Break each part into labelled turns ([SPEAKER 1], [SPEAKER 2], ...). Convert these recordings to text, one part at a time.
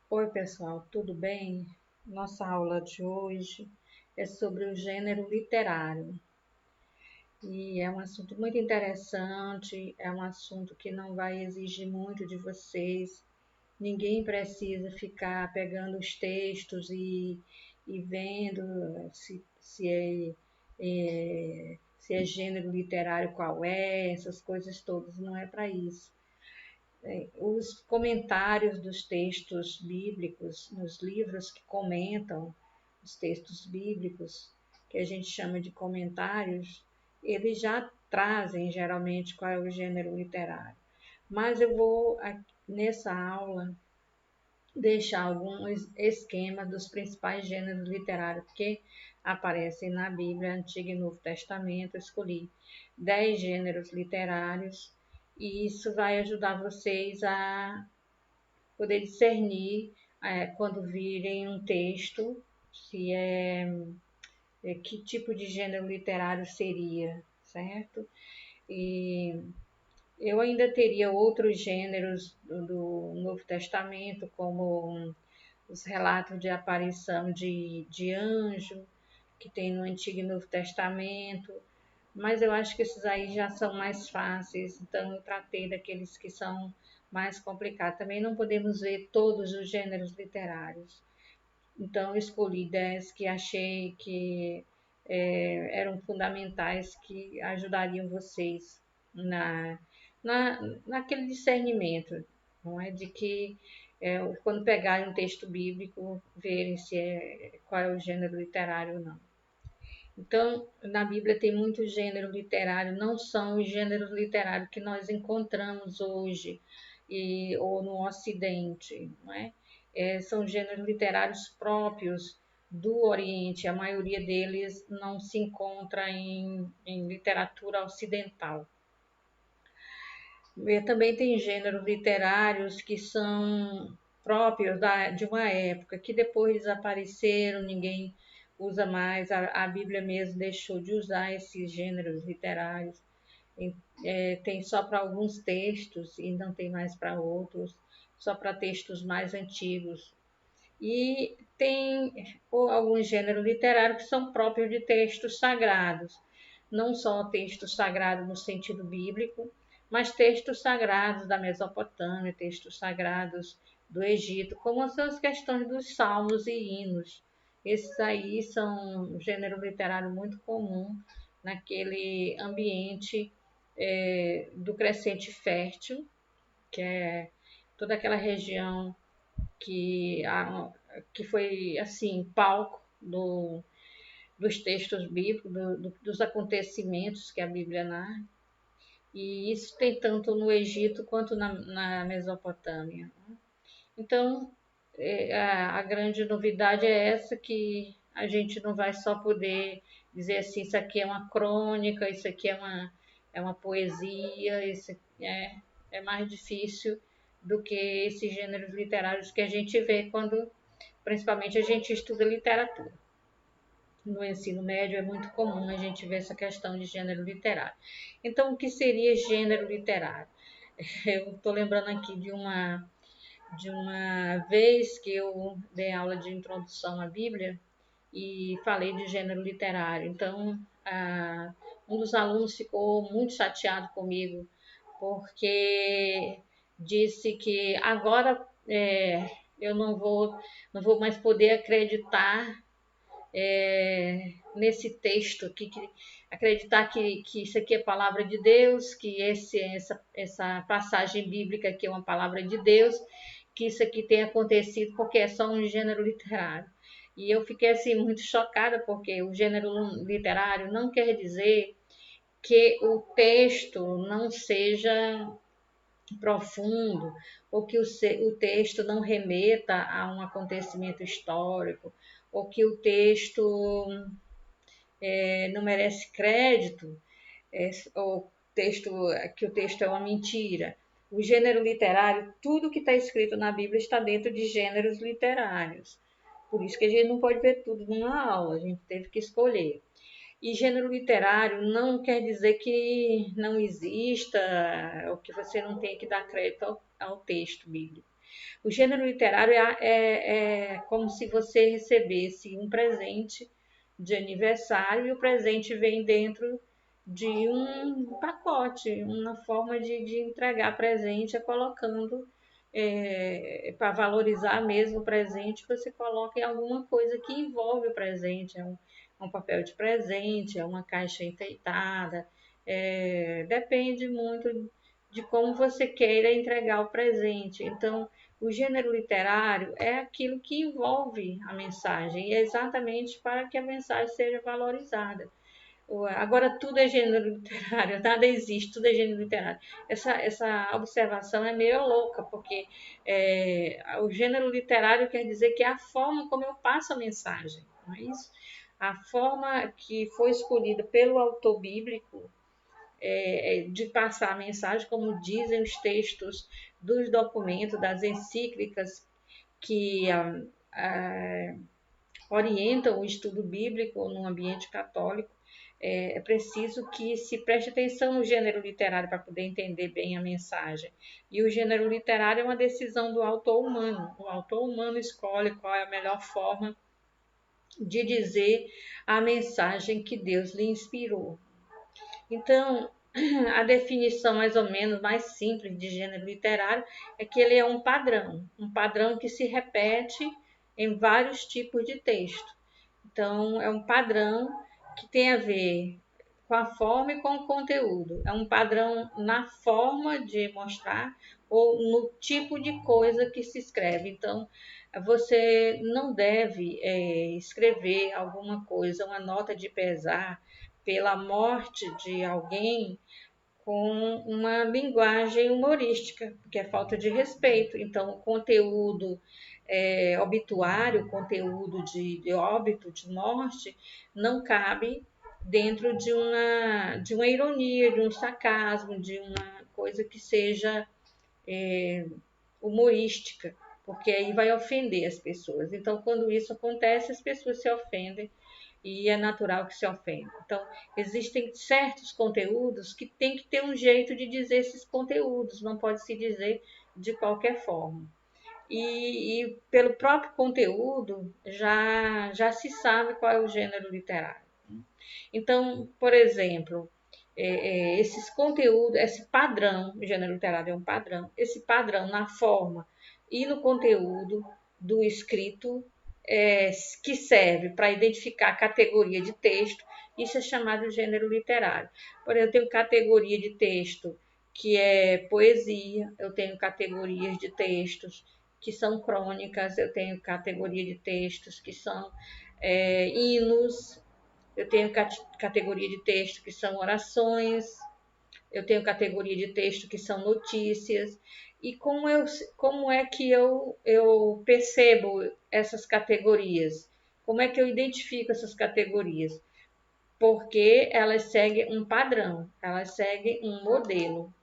[SPEAKER 1] Oi, pessoal, tudo bem? Nossa aula de hoje é sobre o gênero literário e é um assunto muito interessante, é um assunto que não vai exigir muito de vocês. Ninguém precisa ficar pegando os textos e vendo se é gênero literário qual é, essas coisas todas, não é para isso. Os comentários dos textos bíblicos, nos livros que comentam os textos bíblicos, que a gente chama de comentários, eles já trazem geralmente qual é o gênero literário. Mas eu vou, nessa aula, deixar alguns esquemas dos principais gêneros literários que aparecem na Bíblia, Antigo e Novo Testamento. Eu escolhi 10 gêneros literários e isso vai ajudar vocês a poder discernir quando virem um texto, se que tipo de gênero literário seria, certo? E eu ainda teria outros gêneros do Novo Testamento, como os relatos de aparição de anjo, que tem no Antigo e Novo Testamento, mas eu acho que esses aí já são mais fáceis, então eu tratei daqueles que são mais complicados. Também não podemos ver todos os gêneros literários, então eu escolhi 10 que achei que eram fundamentais, que ajudariam vocês na, naquele discernimento, não é? De que quando pegarem um texto bíblico, verem qual é o gênero literário ou não. Então, na Bíblia tem muito gênero literário, não são os gêneros literários que nós encontramos hoje ou no Ocidente, não é? São gêneros literários próprios do Oriente, a maioria deles não se encontra em literatura ocidental. Também tem gêneros literários que são próprios de uma época, que depois desapareceram, ninguém usa mais, a Bíblia mesmo deixou de usar esses gêneros literários. Tem só para alguns textos e não tem mais para outros, só para textos mais antigos. E tem alguns gêneros literários que são próprios de textos sagrados, não só textos sagrados no sentido bíblico, mas textos sagrados da Mesopotâmia, textos sagrados do Egito, como são as questões dos salmos e hinos. Esses aí são um gênero literário muito comum naquele ambiente do Crescente Fértil, que é toda aquela região que, que foi assim palco dos textos bíblicos, dos acontecimentos que a Bíblia narra. E isso tem tanto no Egito quanto na Mesopotâmia. Então, a grande novidade é essa, que a gente não vai só poder dizer assim, isso aqui é uma crônica, isso aqui é uma poesia, isso é mais difícil do que esses gêneros literários que a gente vê quando, principalmente, a gente estuda literatura. No ensino médio é muito comum a gente ver essa questão de gênero literário. Então, o que seria gênero literário? Eu estou lembrando aqui de uma vez que eu dei aula de introdução à Bíblia e falei de gênero literário. Então, um dos alunos ficou muito chateado comigo, porque disse que agora eu não vou mais poder acreditar nesse texto, acreditar que isso aqui é palavra de Deus, que essa passagem bíblica aqui é uma palavra de Deus, que isso aqui tem acontecido porque é só um gênero literário. E eu fiquei assim muito chocada, porque o gênero literário não quer dizer que o texto não seja profundo, ou que o texto não remeta a um acontecimento histórico, ou que o texto não merece crédito, ou que o texto é uma mentira. O gênero literário, tudo que está escrito na Bíblia está dentro de gêneros literários. Por isso que a gente não pode ver tudo numa aula, a gente teve que escolher. E gênero literário não quer dizer que não exista, ou que você não tenha que dar crédito ao texto bíblico. O gênero literário é como se você recebesse um presente de aniversário e o presente vem dentro de um pacote, uma forma de entregar presente é colocando para valorizar mesmo o presente, você coloca em alguma coisa que envolve o presente, é um papel de presente, é uma caixa enfeitada, depende muito de como você queira entregar o presente. Então, o gênero literário é aquilo que envolve a mensagem, e é exatamente para que a mensagem seja valorizada. Agora, tudo é gênero literário, nada existe, tudo é gênero literário. Essa observação é meio louca, porque o gênero literário quer dizer que é a forma como eu passo a mensagem, não é isso? A forma que foi escolhida pelo autor bíblico de passar a mensagem, como dizem os textos dos documentos, das encíclicas que orientam o estudo bíblico no ambiente católico. É preciso que se preste atenção no gênero literário para poder entender bem a mensagem. E o gênero literário é uma decisão do autor humano. O autor humano escolhe qual é a melhor forma de dizer a mensagem que Deus lhe inspirou. Então, a definição mais ou menos mais simples de gênero literário é que ele é um padrão que se repete em vários tipos de texto. Então, é um padrão que tem a ver com a forma e com o conteúdo. É um padrão na forma de mostrar ou no tipo de coisa que se escreve. Então, você não deve escrever alguma coisa, uma nota de pesar pela morte de alguém com uma linguagem humorística, porque é falta de respeito. Então, o conteúdo obituário, conteúdo de óbito, de morte, não cabe dentro de uma ironia, de um sarcasmo, de uma coisa que seja humorística, porque aí vai ofender as pessoas. Então, quando isso acontece, as pessoas se ofendem e é natural que se ofenda. Então, existem certos conteúdos que tem que ter um jeito de dizer esses conteúdos, não pode se dizer de qualquer forma. E pelo próprio conteúdo já se sabe qual é o gênero literário. Então, por exemplo, esses conteúdos, esse padrão, o gênero literário é um padrão, esse padrão na forma e no conteúdo do escrito que serve para identificar a categoria de texto, isso é chamado de gênero literário. Por exemplo, eu tenho categoria de texto que é poesia, eu tenho categorias de textos que são crônicas, eu tenho categoria de textos que são hinos, eu tenho categoria de texto que são orações, eu tenho categoria de texto que são notícias. E como é que eu percebo essas categorias? Como é que eu identifico essas categorias? Porque elas seguem um padrão, elas seguem um modelo.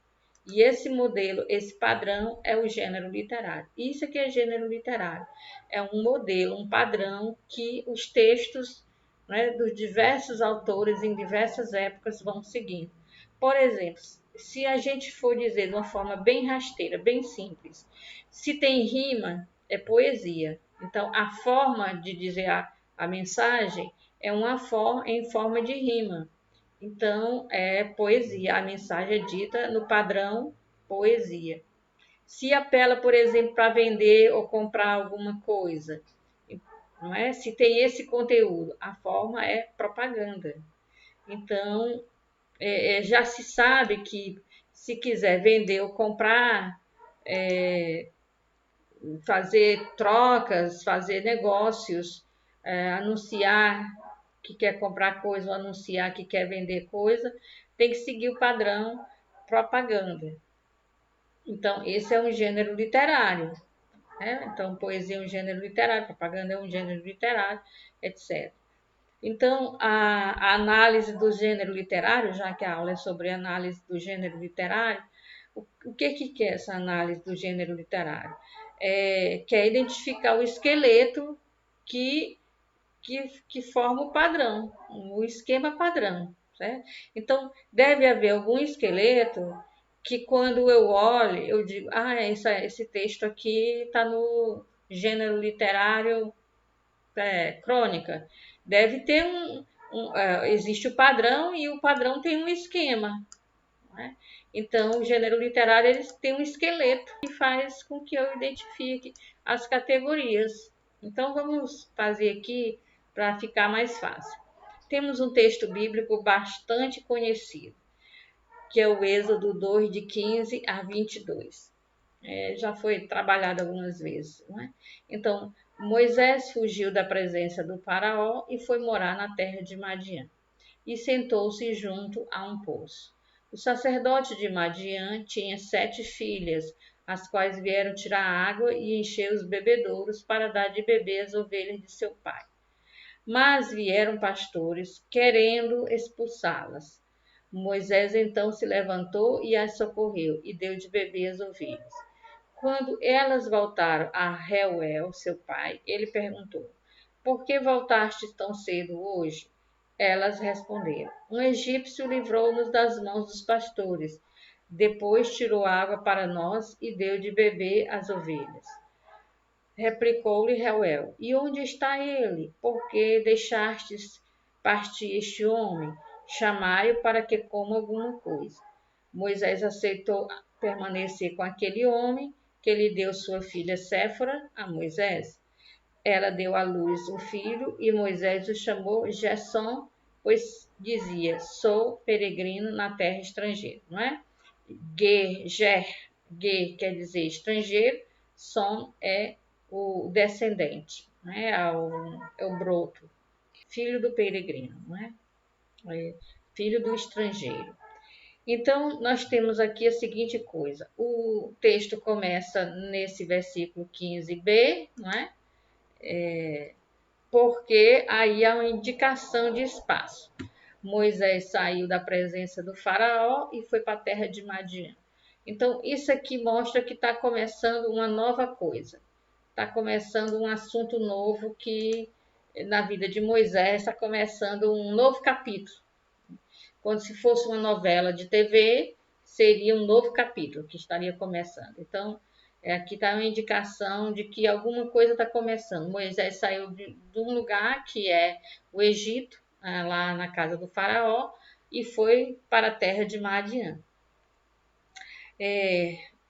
[SPEAKER 1] E esse modelo, esse padrão é o gênero literário. Isso aqui é gênero literário. É um modelo, um padrão que os textos, né, dos diversos autores em diversas épocas vão seguindo. Por exemplo, se a gente for dizer de uma forma bem rasteira, bem simples, se tem rima, é poesia. Então, a forma de dizer a mensagem é em forma de rima. Então, é poesia. A mensagem é dita no padrão poesia. Se apela, por exemplo, para vender ou comprar alguma coisa, não é? Se tem esse conteúdo, a forma é propaganda. Então, já se sabe que se quiser vender ou comprar, fazer trocas, fazer negócios, anunciar que quer comprar coisa ou anunciar que quer vender coisa, tem que seguir o padrão propaganda. Então, esse é um gênero literário. Né? Então, poesia é um gênero literário, propaganda é um gênero literário, etc. Então, a análise do gênero literário, já que a aula é sobre análise do gênero literário, o que é essa análise do gênero literário? Quer identificar o esqueleto que forma o padrão, o esquema padrão. Certo? Então, deve haver algum esqueleto que quando eu olho, eu digo, esse texto aqui está no gênero literário crônica. Deve ter existe o padrão e o padrão tem um esquema, né? Então, o gênero literário eles tem um esqueleto que faz com que eu identifique as categorias. Então, vamos fazer aqui para ficar mais fácil. Temos um texto bíblico bastante conhecido, que é o Êxodo 2, de 15 a 22. Já foi trabalhado algumas vezes, não é? Então, Moisés fugiu da presença do faraó e foi morar na terra de Madian, e sentou-se junto a um poço. O sacerdote de Madian tinha 7 filhas, as quais vieram tirar água e encher os bebedouros para dar de beber às ovelhas de seu pai. Mas vieram pastores, querendo expulsá-las. Moisés então se levantou e as socorreu, e deu de beber às ovelhas. Quando elas voltaram a Reuel, seu pai, ele perguntou: Por que voltastes tão cedo hoje? Elas responderam: Um egípcio livrou-nos das mãos dos pastores. Depois tirou água para nós e deu de beber às ovelhas. Replicou-lhe Reuel: E onde está ele? Por que deixastes partir este homem? Chamai-o para que coma alguma coisa. Moisés aceitou permanecer com aquele homem, que lhe deu sua filha Séfora a Moisés. Ela deu à luz um filho e Moisés o chamou Gersom, pois dizia: Sou peregrino na terra estrangeira, não é? Ger quer dizer estrangeiro, Som é o descendente, né? É o broto, filho do peregrino, não é? Filho do estrangeiro. Então, nós temos aqui a seguinte coisa: o texto começa nesse versículo 15b, não é? Porque aí há uma indicação de espaço. Moisés saiu da presença do faraó e foi para a terra de Madian. Então, isso aqui mostra que está começando uma nova coisa. Está começando um assunto novo que, na vida de Moisés, está começando um novo capítulo. Quando se fosse uma novela de TV, seria um novo capítulo que estaria começando. Então, aqui está uma indicação de que alguma coisa está começando. Moisés saiu de um lugar que é o Egito, lá na casa do faraó, e foi para a terra de Madian.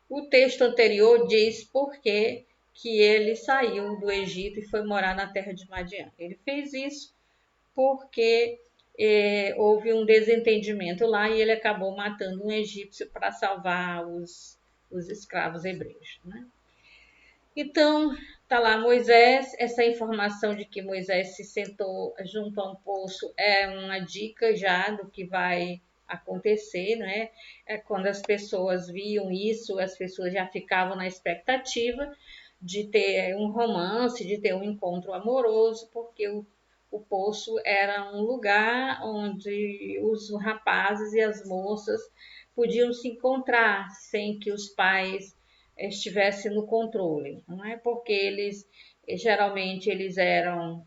[SPEAKER 1] O texto anterior diz por que ele saiu do Egito e foi morar na terra de Madian. Ele fez isso porque houve um desentendimento lá e ele acabou matando um egípcio para salvar os escravos hebreus, né? Então, tá lá Moisés, essa informação de que Moisés se sentou junto a um poço é uma dica já do que vai acontecer, né? Quando as pessoas viam isso, as pessoas já ficavam na expectativa de ter um romance, de ter um encontro amoroso, porque o poço era um lugar onde os rapazes e as moças podiam se encontrar sem que os pais estivessem no controle, não é? Porque geralmente eles eram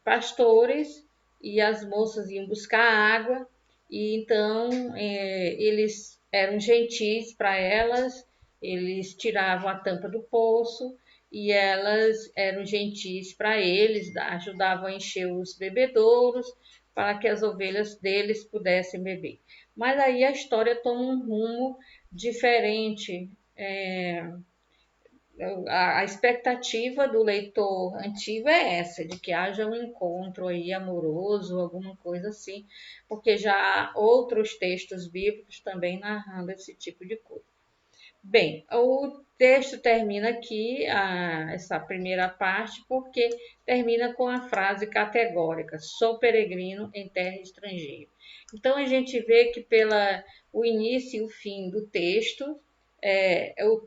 [SPEAKER 1] pastores e as moças iam buscar água e então eles eram gentis para elas, eles tiravam a tampa do poço e elas eram gentis para eles, ajudavam a encher os bebedouros para que as ovelhas deles pudessem beber. Mas aí a história toma um rumo diferente. A expectativa do leitor antigo é essa, de que haja um encontro aí amoroso, alguma coisa assim, porque já há outros textos bíblicos também narrando esse tipo de coisa. Bem, o texto termina aqui, essa primeira parte, porque termina com a frase categórica: sou peregrino em terra estrangeira. Então a gente vê que o início e o fim do texto,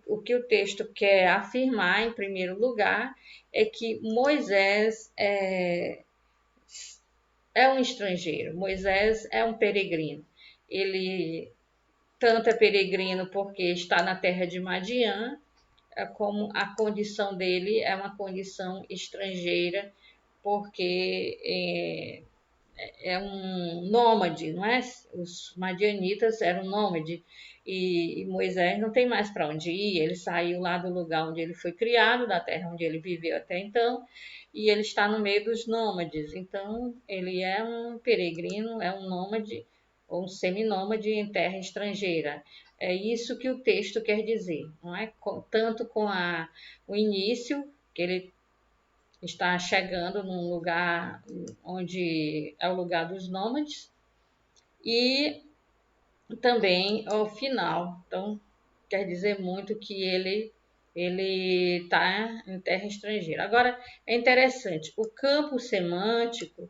[SPEAKER 1] o que o texto quer afirmar, em primeiro lugar, é que Moisés é um estrangeiro, Moisés é um peregrino. Ele tanto é peregrino porque está na terra de Madian, como a condição dele é uma condição estrangeira, porque é um nômade, não é? Os madianitas eram nômades, e Moisés não tem mais para onde ir, ele saiu lá do lugar onde ele foi criado, da terra onde ele viveu até então, e ele está no meio dos nômades. Então, ele é um peregrino, é um nômade ou um seminômade em terra estrangeira. É isso que o texto quer dizer, não é? Tanto com o início, que ele está chegando num lugar onde é o lugar dos nômades, e também ao final. Então, quer dizer muito que ele está em terra estrangeira. Agora, é interessante, o campo semântico,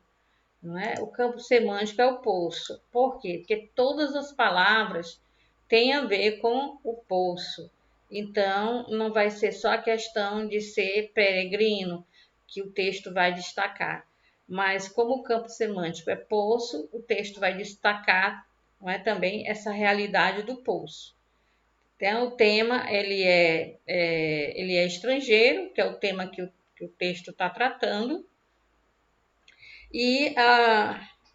[SPEAKER 1] não é? O campo semântico é o poço. Por quê? Porque todas as palavras têm a ver com o poço. Então, não vai ser só a questão de ser peregrino que o texto vai destacar. Mas como o campo semântico é poço, o texto vai destacar, não é, também essa realidade do poço. Então, o tema ele é estrangeiro, que é o tema que o texto está tratando, e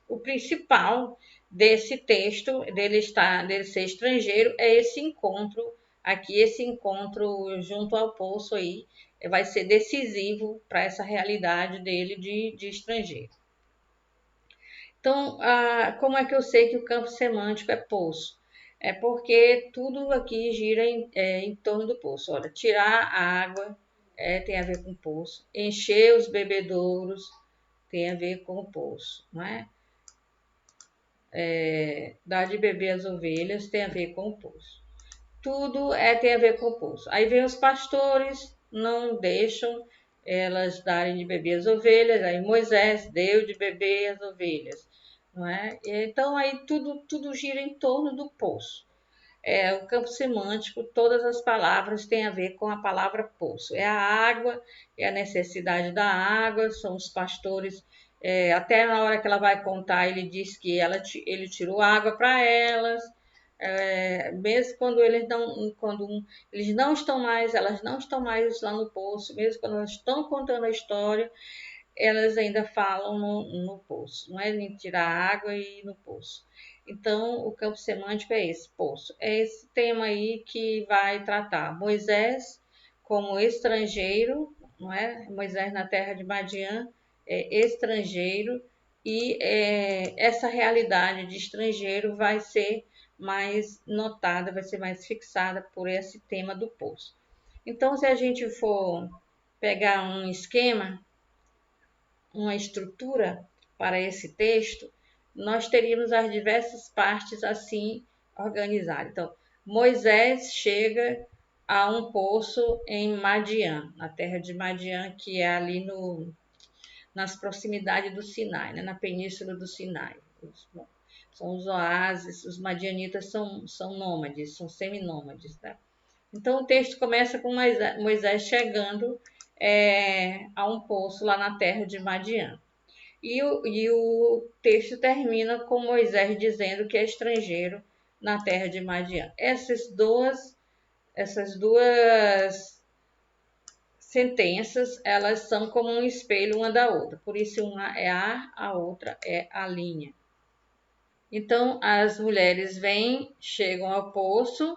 [SPEAKER 1] o principal desse texto, dele ser estrangeiro, é esse encontro aqui, esse encontro junto ao poço aí, vai ser decisivo para essa realidade dele de estrangeiro. Então, como é que eu sei que o campo semântico é poço? É porque tudo aqui gira em torno do poço. Olha, tirar a água tem a ver com poço, encher os bebedouros tem a ver com o poço, não é? Dar de beber às ovelhas tem a ver com o poço. Tudo tem a ver com o poço. Aí vem os pastores, não deixam elas darem de beber às ovelhas, aí Moisés deu de beber às ovelhas, não é? Então aí tudo gira em torno do poço. O campo semântico, todas as palavras têm a ver com a palavra poço. É a água, é a necessidade da água, são os pastores. Até na hora que ela vai contar, ele diz que ele tirou água para elas, mesmo quando eles não estão mais, elas não estão mais lá no poço, mesmo quando elas estão contando a história, elas ainda falam no poço, não é em tirar água e ir no poço. Então, o campo semântico é esse, poço. É esse tema aí que vai tratar Moisés como estrangeiro, não é? Moisés na terra de Madian é estrangeiro, e essa realidade de estrangeiro vai ser mais notada, vai ser mais fixada por esse tema do poço. Então, se a gente for pegar um esquema, uma estrutura para esse texto, nós teríamos as diversas partes assim organizadas. Então, Moisés chega a um poço em Madian, na terra de Madian, que é ali nas proximidades do Sinai, né, na península do Sinai. São os oásis, os madianitas são nômades, são seminômades. Né? Então, o texto começa com Moisés chegando a um poço lá na terra de Madian. E o texto termina com Moisés dizendo que é estrangeiro na terra de Madian. Essas duas sentenças, elas são como um espelho uma da outra. Por isso, uma é a outra é a linha. Então, as mulheres chegam ao poço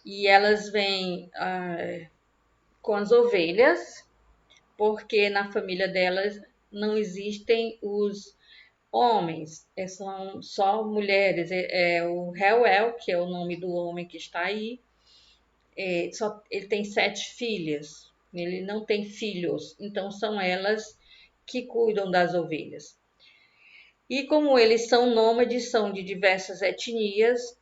[SPEAKER 1] e elas vêm com as ovelhas, porque na família delas não existem os homens, são só mulheres. O Reuel, que é o nome do homem que está aí, ele tem 7 filhas, ele não tem filhos, então são elas que cuidam das ovelhas. E como eles são nômades, são de diversas etnias,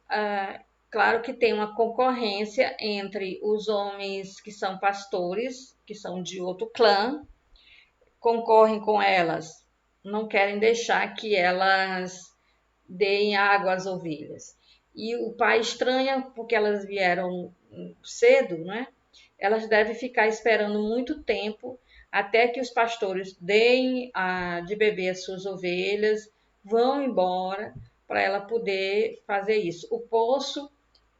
[SPEAKER 1] claro que tem uma concorrência entre os homens que são pastores, que são de outro clã, concorrem com elas, não querem deixar que elas deem água às ovelhas. E o pai estranha, porque elas vieram cedo, né? Elas devem ficar esperando muito tempo até que os pastores deem de beber às suas ovelhas, vão embora para ela poder fazer isso. O poço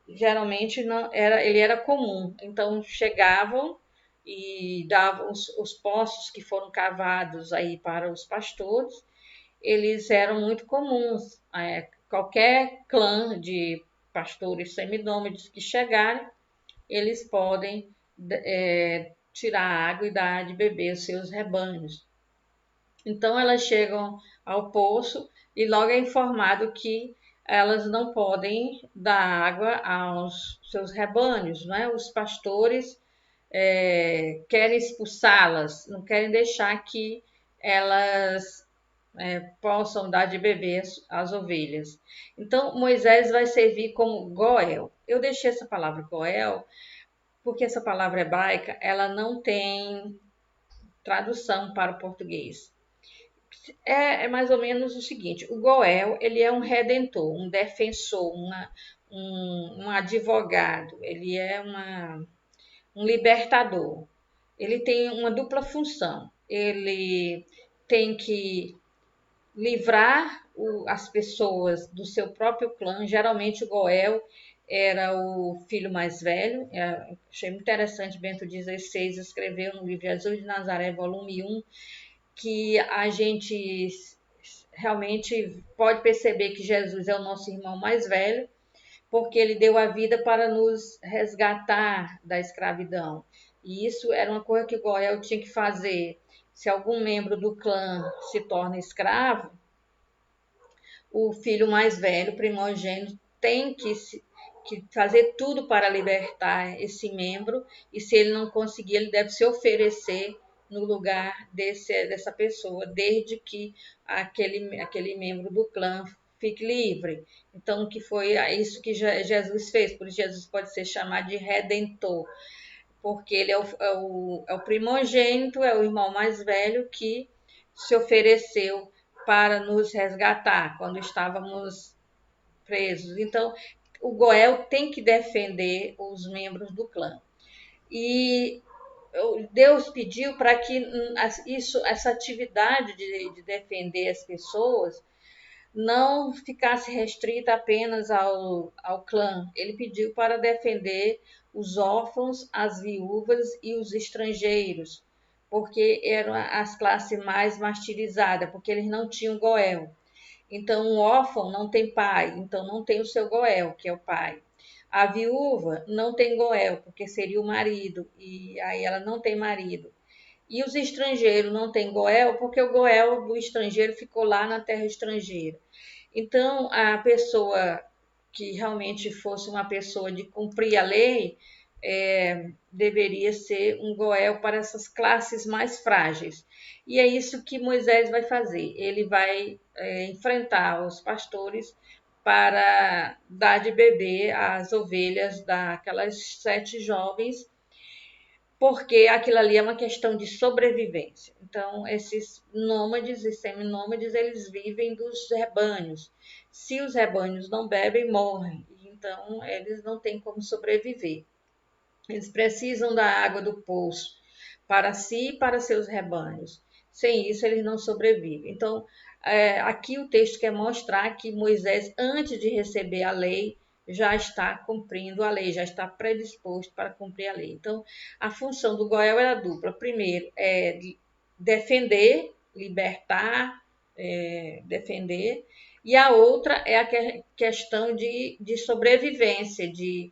[SPEAKER 1] geralmente não era, ele era comum, então chegavam e davam os poços que foram cavados aí para os pastores, eles eram muito comuns. Qualquer clã de pastores seminômades que chegarem, eles podem tirar a água e dar de beber aos seus rebanhos. Então elas chegam ao poço e logo é informado que elas não podem dar água aos seus rebanhos, né? Os pastores querem expulsá-las, não querem deixar que elas possam dar de beber às ovelhas. Então Moisés vai servir como Goel. Eu deixei essa palavra Goel porque essa palavra hebraica ela não tem tradução para o português. É mais ou menos o seguinte: o Goel ele é um redentor, um defensor, um advogado, ele é um libertador. Ele tem uma dupla função. Ele tem que livrar as pessoas do seu próprio clã. Geralmente o Goel era o filho mais velho. Achei muito interessante, Bento XVI escreveu no livro Jesus de Nazaré, volume 1, que a gente realmente pode perceber que Jesus é o nosso irmão mais velho, porque ele deu a vida para nos resgatar da escravidão. E isso era uma coisa que Goel tinha que fazer. Se algum membro do clã se torna escravo, o filho mais velho, primogênito, tem que fazer tudo para libertar esse membro, e se ele não conseguir, ele deve se oferecer no lugar dessa pessoa, desde que aquele membro do clã fique livre. Então, que foi isso que Jesus fez, por isso Jesus pode ser chamado de Redentor, porque ele é o primogênito, é o irmão mais velho que se ofereceu para nos resgatar quando estávamos presos. Então, o Goel tem que defender os membros do clã. E Deus pediu para que essa atividade de defender as pessoas não ficasse restrita apenas ao clã. Ele pediu para defender os órfãos, as viúvas e os estrangeiros, porque eram as classes mais martirizadas, porque eles não tinham Goel. Então, um órfão não tem pai, então não tem o seu Goel, que é o pai. A viúva não tem Goel, porque seria o marido, e aí ela não tem marido. E os estrangeiros não têm Goel, porque o Goel do estrangeiro ficou lá na terra estrangeira. Então, a pessoa que realmente fosse uma pessoa de cumprir a lei, deveria ser um Goel para essas classes mais frágeis. E é isso que Moisés vai fazer. Ele vai enfrentar os pastores para dar de beber às ovelhas daquelas 7 jovens, porque aquilo ali é uma questão de sobrevivência. Então, esses nômades e seminômades, eles vivem dos rebanhos. Se os rebanhos não bebem, morrem. Então, eles não têm como sobreviver. Eles precisam da água do poço para si e para seus rebanhos. Sem isso, eles não sobrevivem. Então, aqui o texto quer mostrar que Moisés, antes de receber a lei, já está cumprindo a lei, já está predisposto para cumprir a lei. Então, a função do Goel era dupla. Primeiro, defender, libertar, defender. E a outra é a questão de sobrevivência, de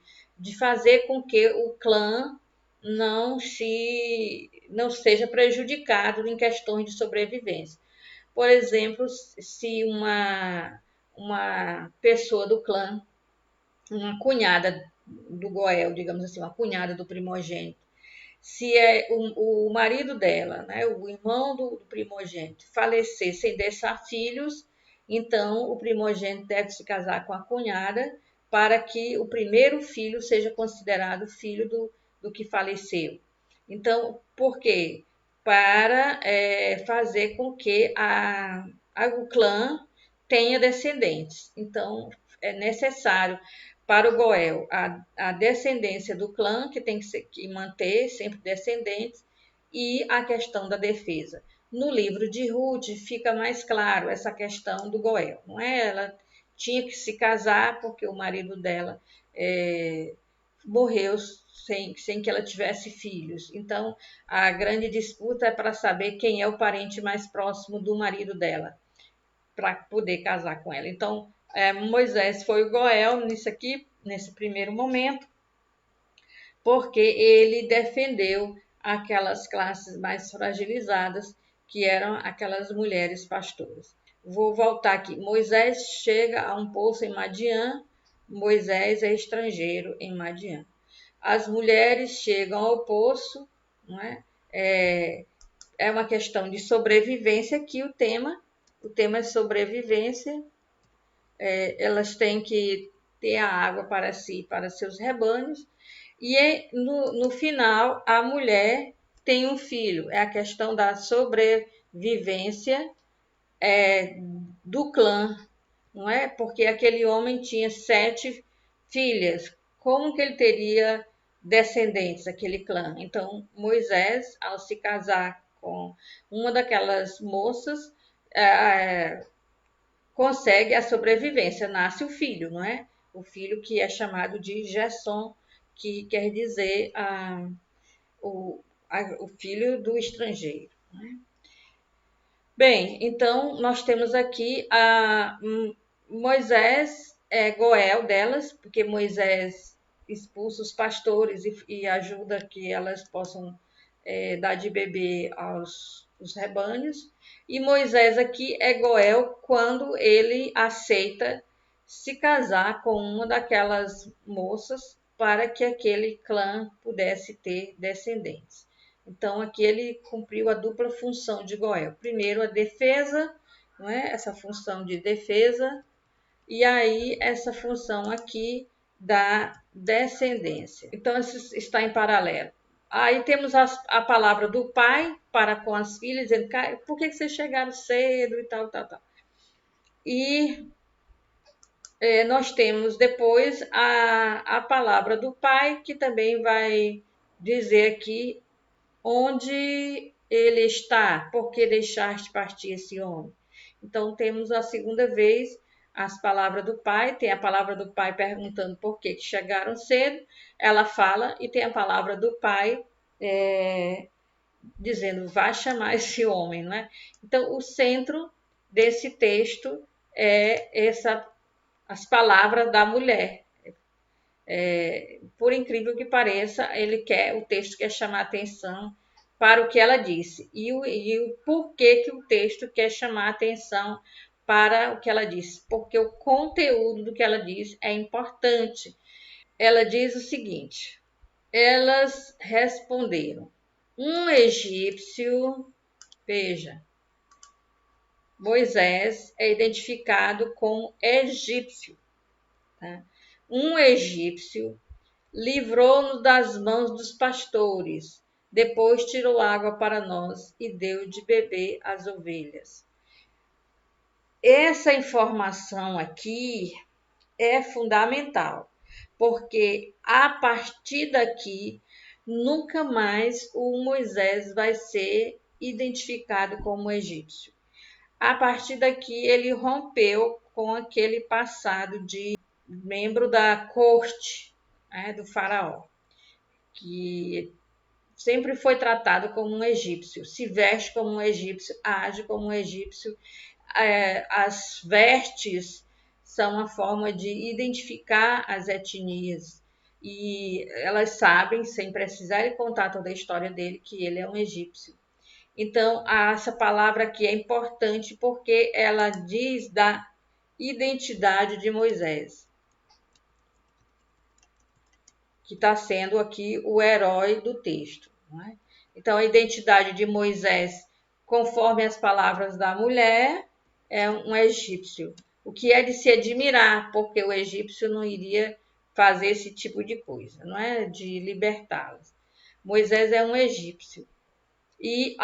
[SPEAKER 1] fazer com que o clã não seja prejudicado em questões de sobrevivência. Por exemplo, se uma pessoa do clã, uma cunhada do Goel, digamos assim, uma cunhada do primogênito, se o marido dela, né, o irmão do primogênito, falecer sem deixar filhos, então o primogênito deve se casar com a cunhada para que o primeiro filho seja considerado filho do que faleceu. Então, por quê? Para fazer com que o clã tenha descendentes. Então, é necessário para o Goel a descendência do clã, que tem que manter sempre descendentes, e a questão da defesa. No livro de Ruth fica mais claro essa questão do Goel, não é? Ela tinha que se casar porque o marido dela morreu sem que ela tivesse filhos. Então, a grande disputa é para saber quem é o parente mais próximo do marido dela, para poder casar com ela. Então, Moisés foi o Goel nisso aqui, nesse primeiro momento, porque ele defendeu aquelas classes mais fragilizadas, que eram aquelas mulheres pastoras. Vou voltar aqui. Moisés chega a um poço em Madiã. Moisés é estrangeiro em Madiã. As mulheres chegam ao poço, não é? É uma questão de sobrevivência aqui o tema é sobrevivência. Elas têm que ter a água para si, para seus rebanhos, e no final a mulher tem um filho. É a questão da sobrevivência do clã, não é? Porque aquele homem tinha 7 filhas. Como que ele teria descendentes, aquele clã? Então, Moisés, ao se casar com uma daquelas moças, consegue a sobrevivência, nasce o filho, não é? O filho que é chamado de Gerson, que quer dizer o filho do estrangeiro. Não é? Bem, então nós temos aqui a Moisés, Goel delas, porque Moisés expulsa os pastores e ajuda que elas possam dar de beber aos os rebanhos. E Moisés aqui é Goel quando ele aceita se casar com uma daquelas moças para que aquele clã pudesse ter descendentes. Então, aqui ele cumpriu a dupla função de Goel. Primeiro, a defesa, não é? Essa função de defesa, e aí essa função aqui da descendência. Então, isso está em paralelo. Aí temos a palavra do pai para com as filhas, dizendo, por que vocês chegaram cedo e tal, tal, tal. E nós temos depois a palavra do pai, que também vai dizer aqui onde ele está, por que deixaste partir esse homem? Então, temos a segunda vez as palavras do pai, tem a palavra do pai perguntando por que chegaram cedo, ela fala, e tem a palavra do pai dizendo, vai chamar esse homem, não é? Então, o centro desse texto é as palavras da mulher. Por incrível que pareça, o texto quer chamar atenção para o que ela disse. E o porquê que o texto quer chamar atenção para o que ela disse? Porque o conteúdo do que ela diz é importante. Ela diz o seguinte: elas responderam, um egípcio, veja, Moisés é identificado como egípcio. Tá? Um egípcio livrou-nos das mãos dos pastores, depois tirou água para nós e deu de beber às ovelhas. Essa informação aqui é fundamental, porque a partir daqui nunca mais o Moisés vai ser identificado como egípcio. A partir daqui ele rompeu com aquele passado de membro da corte do faraó, que sempre foi tratado como um egípcio, se veste como um egípcio, age como um egípcio. As vestes são uma forma de identificar as etnias e elas sabem, sem precisar contar toda a história dele, que ele é um egípcio. Então, essa palavra aqui é importante porque ela diz da identidade de Moisés, que está sendo aqui o herói do texto. Não é? Então, a identidade de Moisés, conforme as palavras da mulher, é um egípcio. O que é de se admirar, porque o egípcio não iria fazer esse tipo de coisa, não é? De libertá-las. Moisés é um egípcio. E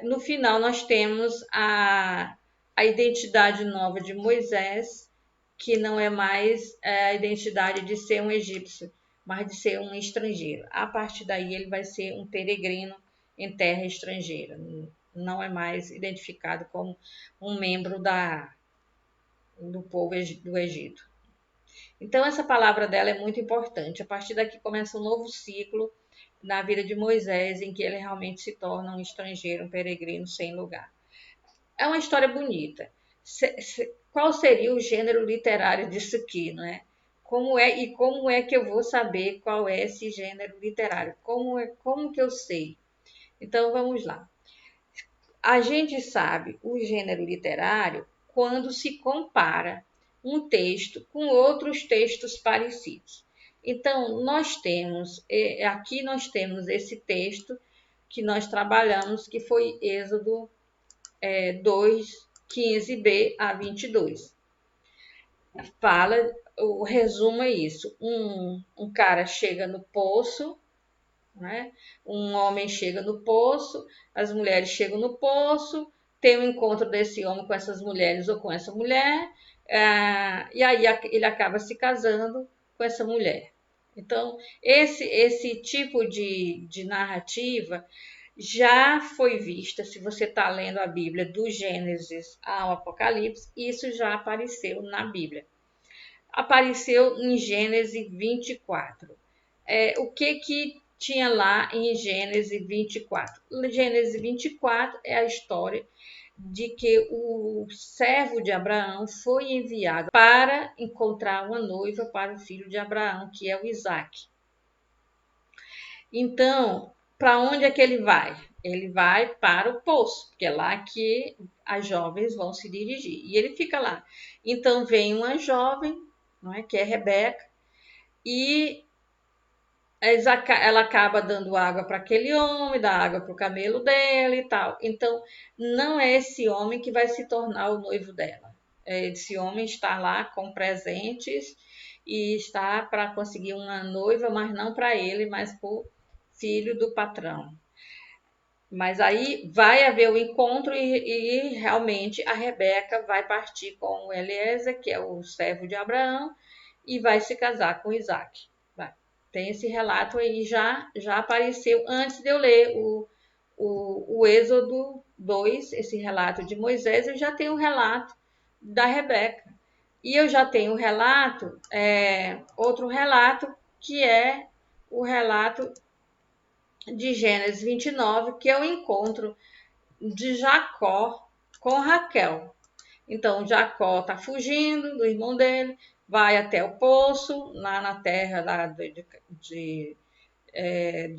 [SPEAKER 1] no final nós temos a identidade nova de Moisés, que não é mais a identidade de ser um egípcio, mas de ser um estrangeiro. A partir daí ele vai ser um peregrino em terra estrangeira. Não é mais identificado como um membro do povo do Egito. Então essa palavra dela é muito importante. A partir daqui começa um novo ciclo na vida de Moisés, em que ele realmente se torna um estrangeiro, um peregrino sem lugar. É uma história bonita. Qual seria o gênero literário disso aqui, não é? como é que eu vou saber qual é esse gênero literário? Como que eu sei? Então vamos lá. A gente sabe o gênero literário quando se compara um texto com outros textos parecidos. Então, aqui nós temos esse texto que nós trabalhamos, que foi Êxodo 2, 15b a 22. Fala, o resumo é isso: um cara chega no poço, né? Um homem chega no poço, as mulheres chegam no poço, tem o encontro desse homem com essas mulheres ou com essa mulher, e aí ele acaba se casando com essa mulher. Então, esse tipo de narrativa já foi vista, se você está lendo a Bíblia do Gênesis ao Apocalipse, isso já apareceu na Bíblia. Apareceu em Gênesis 24. O que tinha lá em Gênesis 24? Gênesis 24 é a história de que o servo de Abraão foi enviado para encontrar uma noiva para o filho de Abraão, que é o Isaque. Então, para onde é que ele vai? Ele vai para o poço, porque é lá que as jovens vão se dirigir. E ele fica lá. Então, vem uma jovem, não é, que é Rebeca, e ela acaba dando água para aquele homem, dá água para o camelo dela e tal. Então, não é esse homem que vai se tornar o noivo dela. Esse homem está lá com presentes e está para conseguir uma noiva, mas não para ele, mas para o filho do patrão. Mas aí vai haver o encontro e realmente a Rebeca vai partir com o Eliezer, que é o servo de Abraão, e vai se casar com Isaac. Tem esse relato aí, já apareceu antes de eu ler o Êxodo 2, esse relato de Moisés, eu já tenho o relato da Rebeca. E eu já tenho o relato, outro relato, que é o relato de Gênesis 29, que é o encontro de Jacó com Raquel. Então, Jacó está fugindo do irmão dele, vai até o poço, lá na terra lá de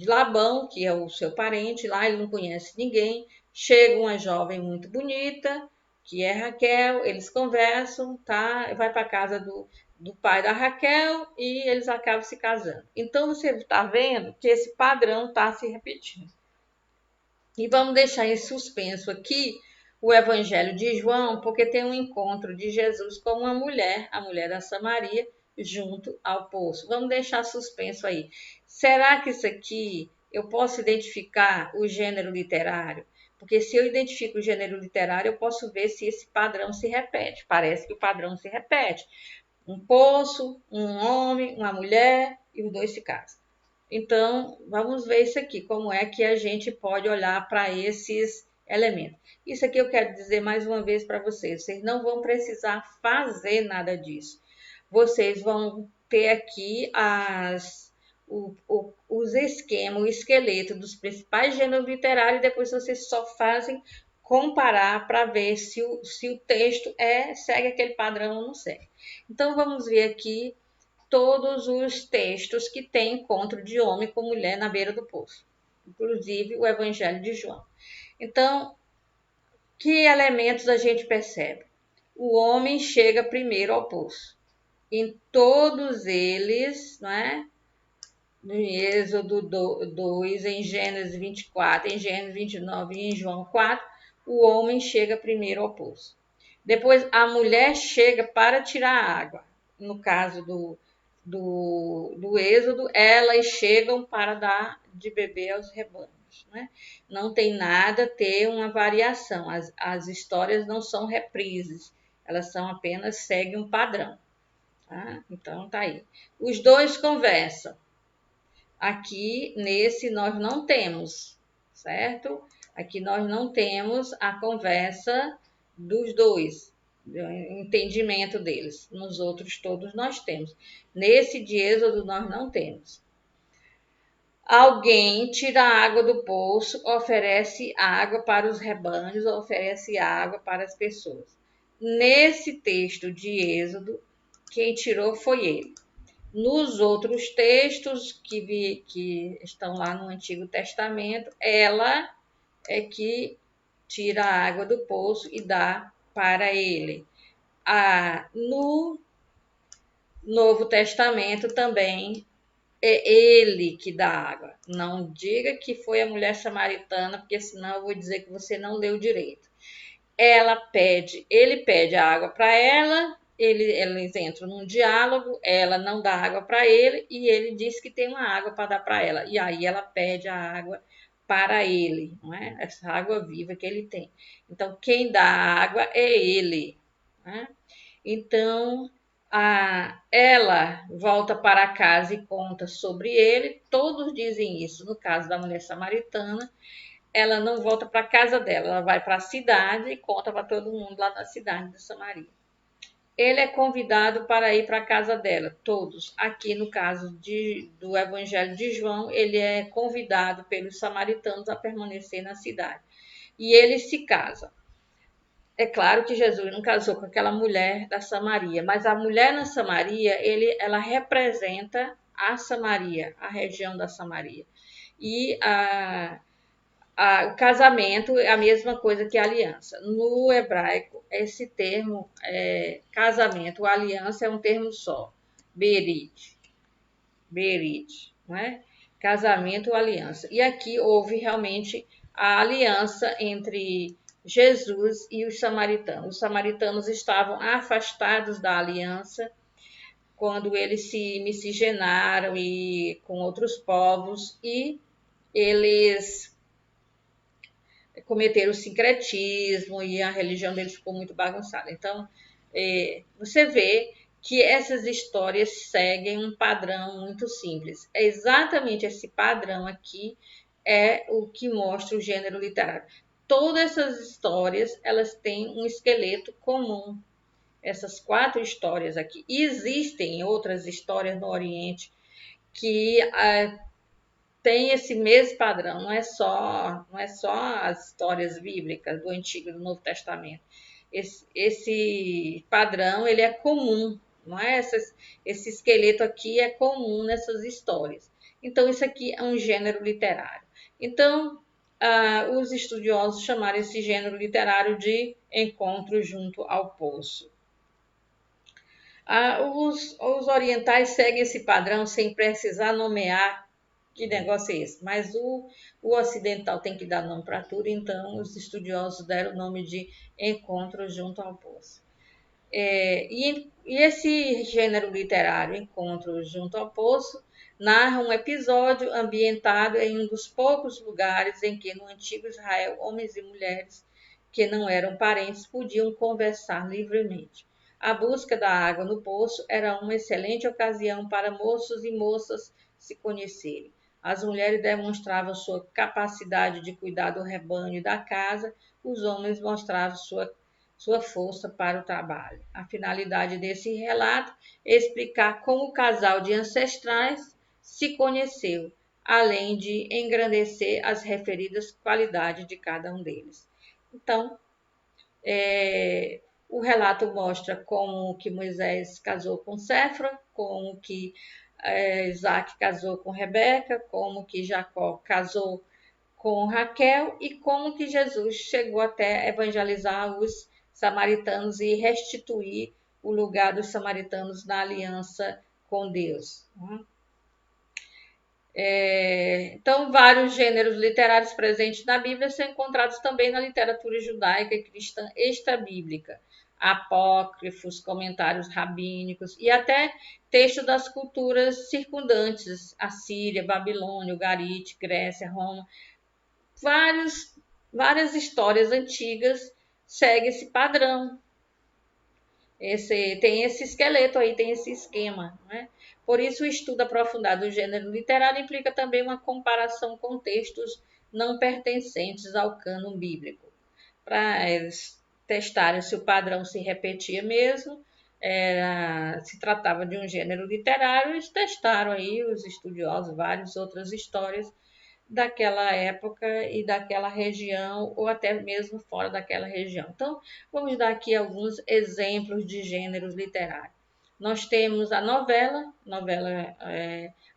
[SPEAKER 1] Labão, que é o seu parente, lá ele não conhece ninguém. Chega uma jovem muito bonita, que é Raquel, eles conversam, tá? Vai para a casa do pai da Raquel e eles acabam se casando. Então você está vendo que esse padrão está se repetindo. E vamos deixar em suspenso aqui o Evangelho de João, porque tem um encontro de Jesus com uma mulher, a mulher da Samaria, junto ao poço. Vamos deixar suspenso aí. Será que isso aqui eu posso identificar o gênero literário? Porque se eu identifico o gênero literário, eu posso ver se esse padrão se repete. Parece que o padrão se repete. Um poço, um homem, uma mulher e os dois se casam. Então, vamos ver isso aqui, como é que a gente pode olhar para esses elementos. Isso aqui eu quero dizer mais uma vez para vocês, vocês não vão precisar fazer nada disso. Vocês vão ter aqui os esquemas, o esqueleto dos principais gêneros literários, e depois vocês só fazem comparar para ver se o texto segue aquele padrão ou não segue. Então, vamos ver aqui todos os textos que têm encontro de homem com mulher na beira do poço, inclusive o Evangelho de João. Então, que elementos a gente percebe? O homem chega primeiro ao poço. Em todos eles, não é? Em Êxodo 2, em Gênesis 24, em Gênesis 29 e em João 4, o homem chega primeiro ao poço. Depois, a mulher chega para tirar a água. No caso do Êxodo, elas chegam para dar de beber aos rebanhos. Né? Não tem nada a ter uma variação. As histórias não são reprises, elas são apenas seguem um padrão. Tá? Então, tá aí. Os dois conversam. Aqui, nesse, nós não temos, certo? Aqui nós não temos a conversa dos dois, o entendimento deles. Nos outros todos nós temos. Nesse de Êxodo nós não temos. Alguém tira a água do poço, oferece água para os rebanhos, oferece água para as pessoas. Nesse texto de Êxodo, quem tirou foi ele. Nos outros textos que estão lá no Antigo Testamento, ela é que tira a água do poço e dá para ele. No Novo Testamento também é ele que dá água. Não diga que foi a mulher samaritana, porque senão eu vou dizer que você não leu direito. Ele pede a água para ela, eles entram num diálogo, ela não dá água para ele e ele diz que tem uma água para dar para ela. E aí ela pede a água para ele, não é? Essa água viva que ele tem. Então, quem dá a água é ele. Né? Então, ela volta para casa e conta sobre ele. Todos dizem isso. No caso da mulher samaritana, ela não volta para a casa dela, ela vai para a cidade e conta para todo mundo lá na cidade de Samaria. Ele é convidado para ir para a casa dela, todos. Aqui no caso do Evangelho de João, ele é convidado pelos samaritanos a permanecer na cidade. E ele se casa. É claro que Jesus não casou com aquela mulher da Samaria, mas a mulher na Samaria, ela representa a Samaria, a região da Samaria. E o casamento é a mesma coisa que a aliança. No hebraico, esse termo, casamento, aliança, é um termo só, berit, berit, não é? Casamento ou aliança. E aqui houve realmente a aliança entre Jesus e os samaritanos. Os samaritanos estavam afastados da aliança quando eles se miscigenaram e com outros povos e eles cometeram o sincretismo e a religião deles ficou muito bagunçada. Então, você vê que essas histórias seguem um padrão muito simples. É exatamente esse padrão aqui é o que mostra o gênero literário. Todas essas histórias, elas têm um esqueleto comum. Essas 4 histórias aqui. E existem outras histórias no Oriente que tem esse mesmo padrão, não é só as histórias bíblicas do Antigo e do Novo Testamento. Esse padrão ele é comum, não é? Esse esqueleto aqui é comum nessas histórias. Então, isso aqui é um gênero literário. Então, os estudiosos chamaram esse gênero literário de Encontro junto ao Poço. Os orientais seguem esse padrão sem precisar nomear que negócio é esse, mas o ocidental tem que dar nome para tudo, então os estudiosos deram o nome de Encontro junto ao Poço. E esse gênero literário, Encontro junto ao Poço, narra um episódio ambientado em um dos poucos lugares em que no antigo Israel homens e mulheres que não eram parentes podiam conversar livremente. A busca da água no poço era uma excelente ocasião para moços e moças se conhecerem. As mulheres demonstravam sua capacidade de cuidar do rebanho e da casa, os homens mostravam sua força para o trabalho. A finalidade desse relato é explicar como o casal de ancestrais se conheceu, além de engrandecer as referidas qualidades de cada um deles. Então, o relato mostra como que Moisés casou com Séfora, como que Isaac casou com Rebeca, como que Jacó casou com Raquel e como que Jesus chegou até evangelizar os samaritanos e restituir o lugar dos samaritanos na aliança com Deus. Então, vários gêneros literários presentes na Bíblia são encontrados também na literatura judaica e cristã extrabíblica, apócrifos, comentários rabínicos e até textos das culturas circundantes, Assíria, Babilônia, Ugarite, Grécia, Roma. Várias histórias antigas seguem esse padrão. Tem esse esqueleto aí, tem esse esquema. Né? Por isso, o estudo aprofundado do gênero literário implica também uma comparação com textos não pertencentes ao cânon bíblico, para eles testarem se o padrão se repetia mesmo, se tratava de um gênero literário, eles testaram aí, os estudiosos, várias outras histórias daquela época e daquela região, ou até mesmo fora daquela região. Então, vamos dar aqui alguns exemplos de gêneros literários. Nós temos a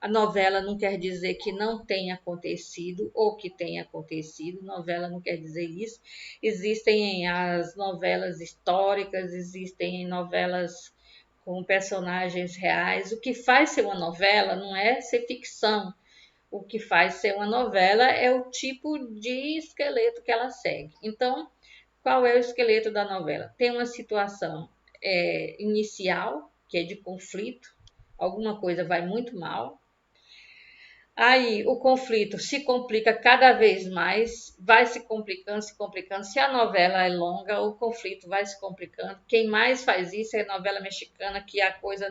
[SPEAKER 1] a novela não quer dizer que não tenha acontecido ou que tenha acontecido, novela não quer dizer isso. Existem as novelas históricas, existem novelas com personagens reais. O que faz ser uma novela não é ser ficção. O que faz ser uma novela é o tipo de esqueleto que ela segue. Então, qual é o esqueleto da novela? Tem uma situação inicial, que é de conflito, alguma coisa vai muito mal. Aí o conflito se complica cada vez mais, vai se complicando, se complicando. Se a novela é longa, o conflito vai se complicando. Quem mais faz isso é a novela mexicana, que a coisa.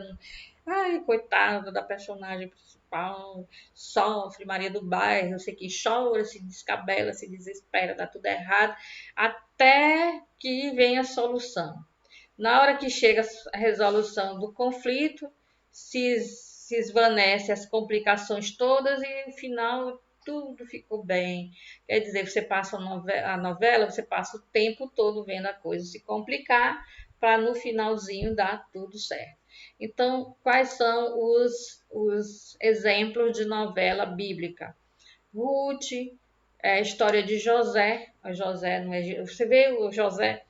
[SPEAKER 1] Ai, coitada da personagem principal, sofre, Maria do Bairro, sei que chora, se descabela, se desespera, dá tudo errado, até que vem a solução. Na hora que chega a resolução do conflito, se esvanece as complicações todas e no final tudo ficou bem. Quer dizer, você passa a novela, você passa o tempo todo vendo a coisa se complicar para no finalzinho dar tudo certo. Então, quais são os exemplos de novela bíblica? Ruth, a história de José. A José não é, você vê o José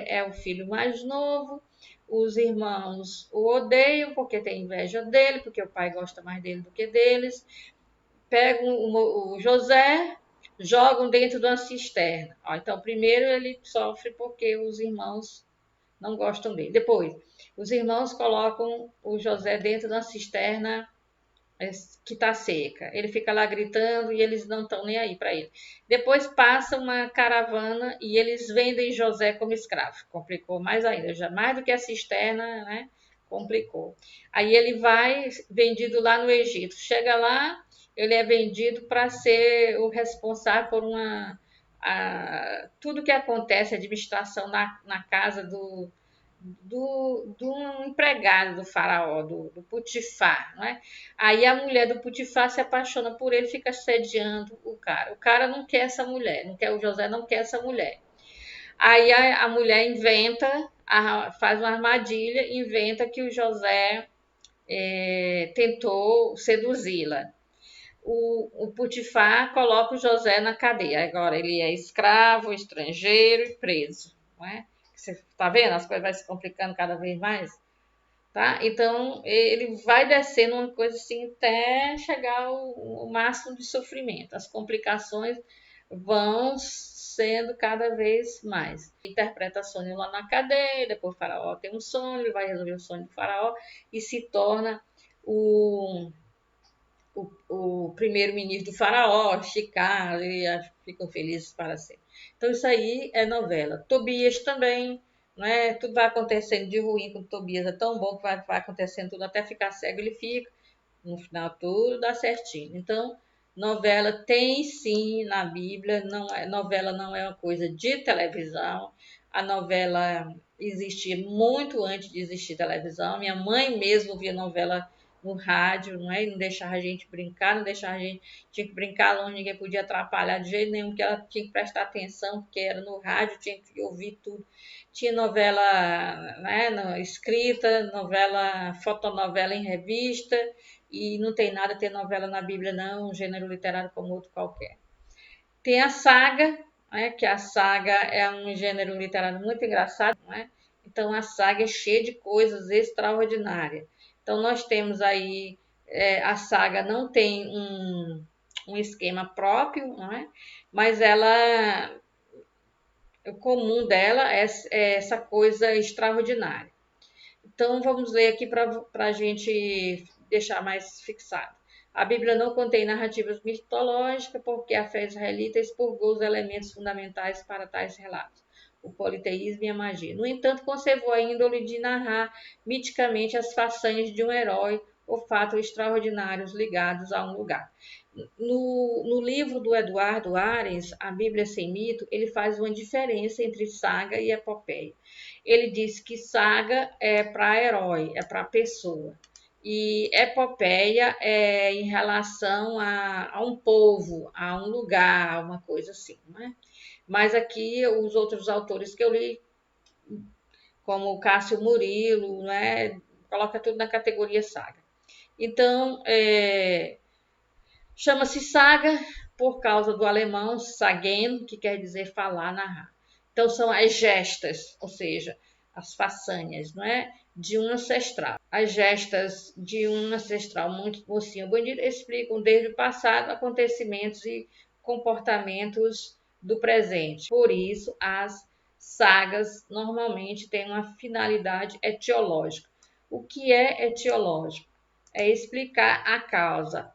[SPEAKER 1] é o filho mais novo. Os irmãos o odeiam porque tem inveja dele, porque o pai gosta mais dele do que deles. Pegam o José, jogam dentro de uma cisterna. Então, primeiro ele sofre porque os irmãos não gostam dele. Depois, os irmãos colocam o José dentro de uma cisterna que está seca. Ele fica lá gritando e eles não estão nem aí para ele. Depois passa uma caravana e eles vendem José como escravo. Complicou mais ainda, já mais do que a cisterna, né? Complicou. Aí ele vai vendido lá no Egito. Chega lá, ele é vendido para ser o responsável por tudo que acontece, a administração na casa do empregado do faraó, do Putifar, né? Aí a mulher do Putifar se apaixona por ele, fica sediando o cara. O cara não quer essa mulher, não quer o José, não quer essa mulher. Aí a mulher inventa, faz uma armadilha, inventa que o José tentou seduzi-la. O Putifar coloca o José na cadeia. Agora ele é escravo, estrangeiro e preso, não é? Você está vendo? As coisas vão se complicando cada vez mais. Tá? Então, ele vai descendo uma coisa assim até chegar ao máximo de sofrimento. As complicações vão sendo cada vez mais. Interpreta sonho lá na cadeia, depois o faraó tem um sonho, ele vai resolver o sonho do faraó e se torna o, o primeiro-ministro do faraó, Chicar, e ficam felizes para sempre. Então, isso aí é novela. Tobias também, não é? Tudo vai acontecendo de ruim com Tobias, é tão bom que vai acontecendo tudo até ficar cego, ele fica. No final, tudo dá certinho. Então, novela tem sim na Bíblia, novela não é uma coisa de televisão. A novela existia muito antes de existir televisão. Minha mãe mesmo via novela no rádio, não é? E não deixava a gente brincar, não deixava a gente, tinha que brincar longe, ninguém podia atrapalhar de jeito nenhum, que ela tinha que prestar atenção, porque era no rádio, tinha que ouvir tudo. Tinha novela, né, escrita, novela, fotonovela em revista, e não tem nada a ter novela na Bíblia, não, um gênero literário como outro qualquer. Tem a saga, né, que a saga é um gênero literário muito engraçado, né? Então a saga é cheia de coisas extraordinárias. Então nós temos aí, a saga não tem um esquema próprio, não é? Mas ela, o comum dela é essa coisa extraordinária. Então, vamos ler aqui para a gente deixar mais fixado. A Bíblia não contém narrativas mitológicas, porque a fé israelita expurgou os elementos fundamentais para tais relatos, o politeísmo e a magia. No entanto, conservou a índole de narrar miticamente as façanhas de um herói ou fatos extraordinários ligados a um lugar. No livro do Eduardo Ares, A Bíblia Sem Mito, ele faz uma diferença entre saga e epopeia. Ele diz que saga é para herói, é para pessoa. E epopeia é em relação a um povo, a um lugar, uma coisa assim, né? Mas aqui os outros autores que eu li, como o Cássio Murilo, né, coloca tudo na categoria saga. Então, chama-se saga por causa do alemão sagen, que quer dizer falar, narrar. Então, são as gestas, ou seja, as façanhas, não é? De um ancestral. As gestas de um ancestral muito mocinho bonito explicam desde o passado acontecimentos e comportamentos do presente. Por isso, as sagas normalmente têm uma finalidade etiológica. O que é etiológico? É explicar a causa.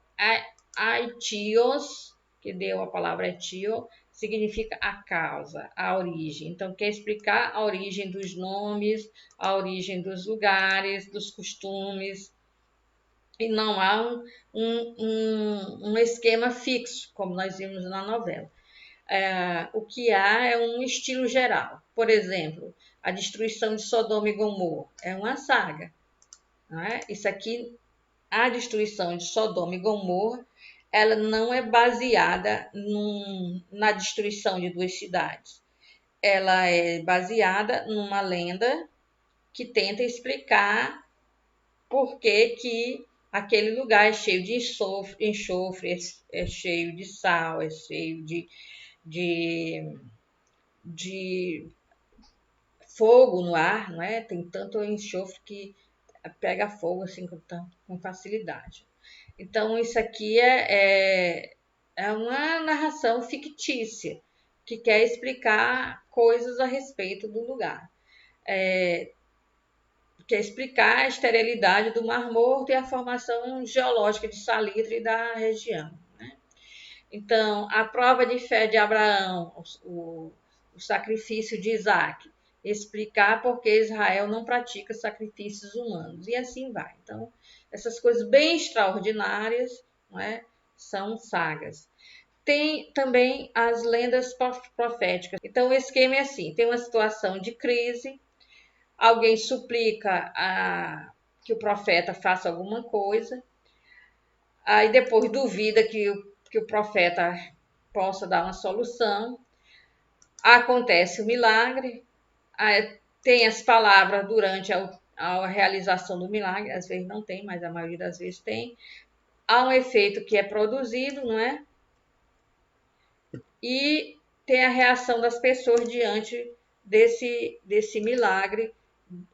[SPEAKER 1] Aitios, que deu a palavra etio, significa a causa, a origem. Então, quer explicar a origem dos nomes, a origem dos lugares, dos costumes. E não há um esquema fixo, como nós vimos na novela. O que há é um estilo geral. Por exemplo, a destruição de Sodoma e Gomorra é uma saga. Não é? Isso aqui, a destruição de Sodoma e Gomorra, ela não é baseada na destruição de duas cidades. Ela é baseada numa lenda que tenta explicar por que aquele lugar é cheio de enxofre, é cheio de sal, é cheio de, de fogo no ar, não é? Tem tanto enxofre que pega fogo assim com facilidade. Então, isso aqui é uma narração fictícia que quer explicar coisas a respeito do lugar. Quer explicar a esterilidade do Mar Morto e a formação geológica de salitre da região. Né? Então, a prova de fé de Abraão, o sacrifício de Isaac, explicar por que Israel não pratica sacrifícios humanos, e assim vai. Então, essas coisas bem extraordinárias, não é? São sagas. Tem também as lendas proféticas. Então, o esquema é assim: tem uma situação de crise, alguém suplica que o profeta faça alguma coisa, aí depois duvida que o profeta possa dar uma solução, acontece o milagre, tem as palavras durante a realização do milagre, às vezes não tem, mas a maioria das vezes tem. Há um efeito que é produzido, não é? E tem a reação das pessoas diante desse milagre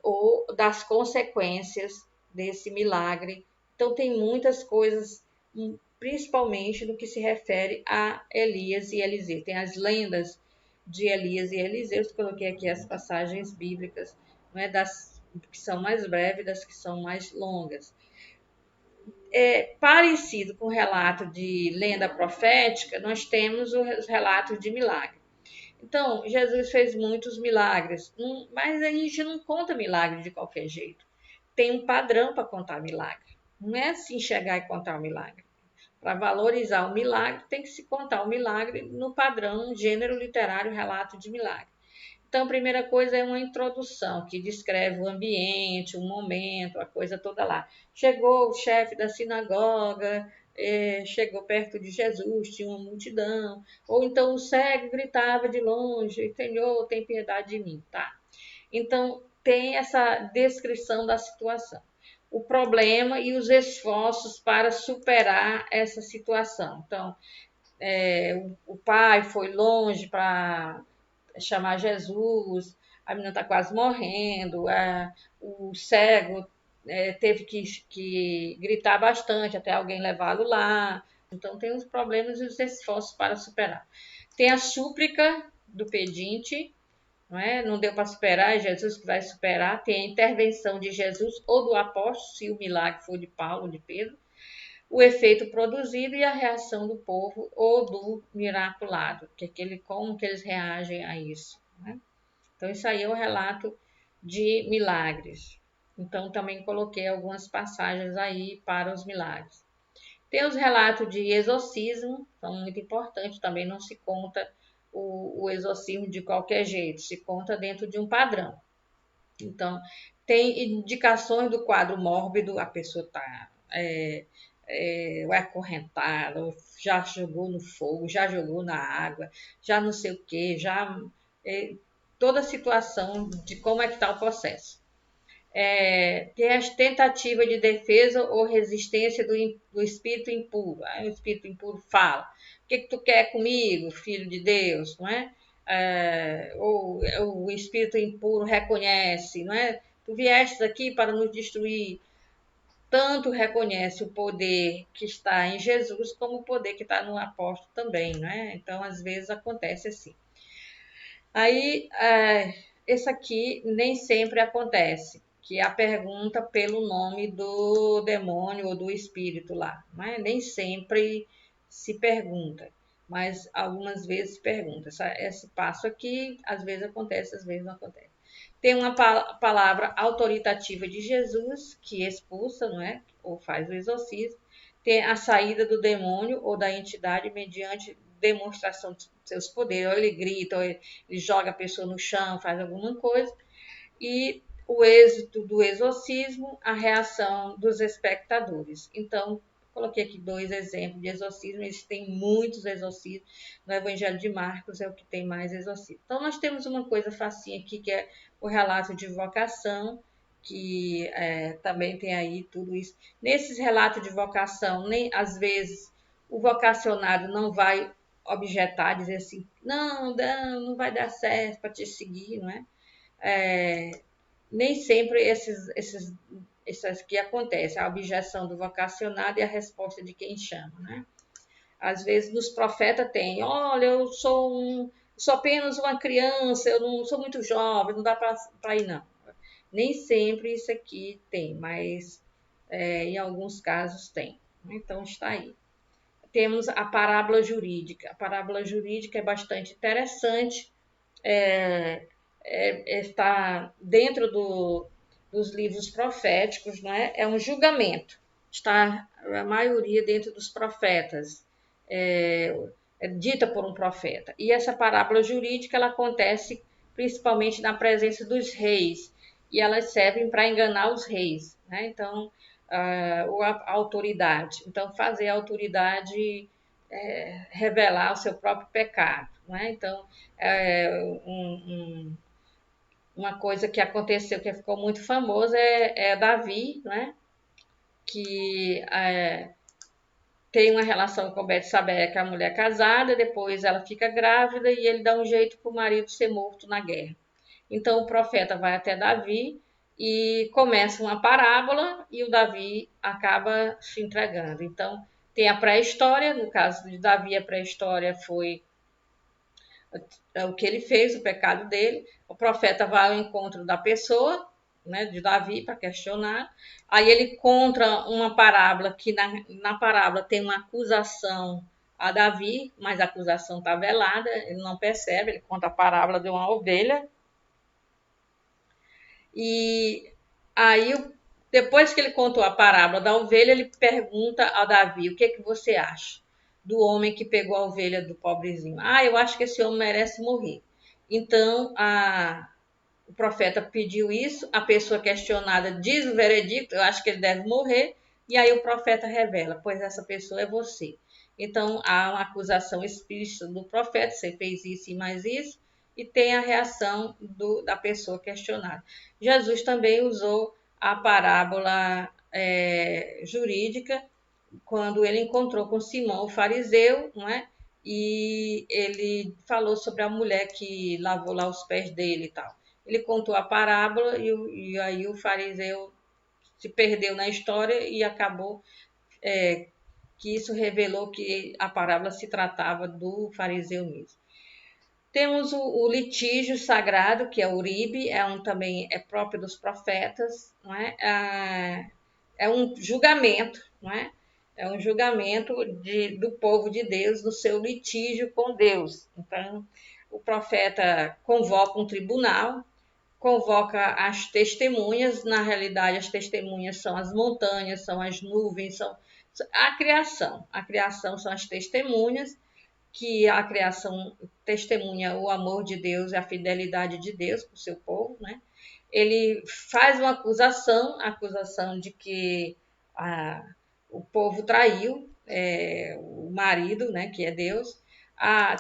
[SPEAKER 1] ou das consequências desse milagre. Então, tem muitas coisas, principalmente no que se refere a Elias e Eliseu. Tem as lendas de Elias e Eliseu, eu coloquei aqui as passagens bíblicas, não é, das que são mais breves, das que são mais longas. Parecido com o relato de lenda profética, nós temos os relatos de milagre. Então, Jesus fez muitos milagres, mas a gente não conta milagre de qualquer jeito. Tem um padrão para contar milagre. Não é assim chegar e contar o milagre. Para valorizar o milagre, tem que se contar o milagre no padrão gênero literário relato de milagre. Então, a primeira coisa é uma introdução que descreve o ambiente, o momento, a coisa toda lá. Chegou o chefe da sinagoga, chegou perto de Jesus, tinha uma multidão. Ou então o cego gritava de longe: Senhor, tem piedade de mim. Tá. Então, tem essa descrição da situação. O problema e os esforços para superar essa situação. Então, o pai foi longe para chamar Jesus, a menina está quase morrendo, o cego teve que gritar bastante até alguém levá-lo lá. Então, tem os problemas e os esforços para superar. Tem a súplica do pedinte, não é? Não deu para superar, é Jesus que vai superar. Tem a intervenção de Jesus ou do apóstolo, se o milagre for de Paulo ou de Pedro, o efeito produzido e a reação do povo ou do miraculado, como que eles reagem a isso. Né? Então, isso aí é o relato de milagres. Então, também coloquei algumas passagens aí para os milagres. Tem os relatos de exorcismo, são muito importantes, também não se conta o exorcismo de qualquer jeito, se conta dentro de um padrão. Então, tem indicações do quadro mórbido, a pessoa está acorrentada, já jogou no fogo, já jogou na água, já não sei o que, toda a situação de como é que está o processo. tem as tentativas de defesa ou resistência do espírito impuro. Aí o espírito impuro fala: o que tu quer comigo, filho de Deus? Não é? Ou o espírito impuro reconhece, não é? Tu viestes aqui para nos destruir. Tanto reconhece o poder que está em Jesus como o poder que está no apóstolo também, não é? Então, às vezes acontece assim. Aí, esse aqui nem sempre acontece, que é a pergunta pelo nome do demônio ou do espírito lá. Mas nem sempre se pergunta, mas algumas vezes se pergunta. Esse passo aqui, às vezes acontece, às vezes não acontece. Tem uma palavra autoritativa de Jesus, que expulsa, não é? Ou faz o exorcismo. Tem a saída do demônio ou da entidade mediante demonstração de seus poderes. Ou ele grita, ou ele joga a pessoa no chão, faz alguma coisa. E o êxito do exorcismo, a reação dos espectadores. Então, coloquei aqui 2 exemplos de exorcismo, existem muitos exorcismos, no Evangelho de Marcos é o que tem mais exorcismo. Então, nós temos uma coisa facinha aqui, que é o relato de vocação, que também tem aí tudo isso. Nesses relatos de vocação, nem às vezes o vocacionado não vai objetar, dizer assim, não vai dar certo para te seguir, não é? Nem sempre essas que acontecem, a objeção do vocacionado e a resposta de quem chama, né? Às vezes nos profetas tem, olha, sou apenas uma criança, eu não sou muito jovem, não dá para ir não. Nem sempre isso aqui tem, mas em alguns casos tem. Então está aí. Temos a parábola jurídica. A parábola jurídica é bastante interessante, está dentro dos livros proféticos, não é? É um julgamento, está a maioria dentro dos profetas, dita por um profeta. E essa parábola jurídica ela acontece principalmente na presença dos reis, e elas servem para enganar os reis, né? Então, ou a autoridade. Então, fazer a autoridade revelar o seu próprio pecado, né? Então, uma coisa que aconteceu, que ficou muito famosa, é Davi, né? Que tem uma relação com Betsabé, que é a mulher casada, depois ela fica grávida e ele dá um jeito para o marido ser morto na guerra. Então o profeta vai até Davi e começa uma parábola e o Davi acaba se entregando. Então tem a pré-história, no caso de Davi, a pré-história foi o que ele fez, o pecado dele. O profeta vai ao encontro da pessoa, né, de Davi, para questionar. Aí ele conta uma parábola, que na parábola tem uma acusação a Davi, mas a acusação está velada, ele não percebe, ele conta a parábola de uma ovelha. E aí, depois que ele contou a parábola da ovelha, ele pergunta a Davi: o que é que você acha do homem que pegou a ovelha do pobrezinho? Eu acho que esse homem merece morrer. Então, o profeta pediu isso, a pessoa questionada diz o veredicto: eu acho que ele deve morrer. E aí o profeta revela: pois essa pessoa é você. Então, há uma acusação explícita do profeta: você fez isso e mais isso. E tem a reação da pessoa questionada. Jesus também usou a parábola jurídica quando ele encontrou com Simão, o fariseu, não é? E ele falou sobre a mulher que lavou lá os pés dele e tal. Ele contou a parábola e aí o fariseu se perdeu na história e acabou que isso revelou que a parábola se tratava do fariseu mesmo. Temos o litígio sagrado, que é o Uribe, também é próprio dos profetas, não é? É um julgamento, não é? É um julgamento do povo de Deus no seu litígio com Deus. Então, o profeta convoca um tribunal, convoca as testemunhas. Na realidade, as testemunhas são as montanhas, são as nuvens, são a criação. A criação são as testemunhas, que a criação testemunha o amor de Deus e a fidelidade de Deus para o seu povo, né? Ele faz uma acusação, a acusação de que o povo traiu o marido, né, que é Deus.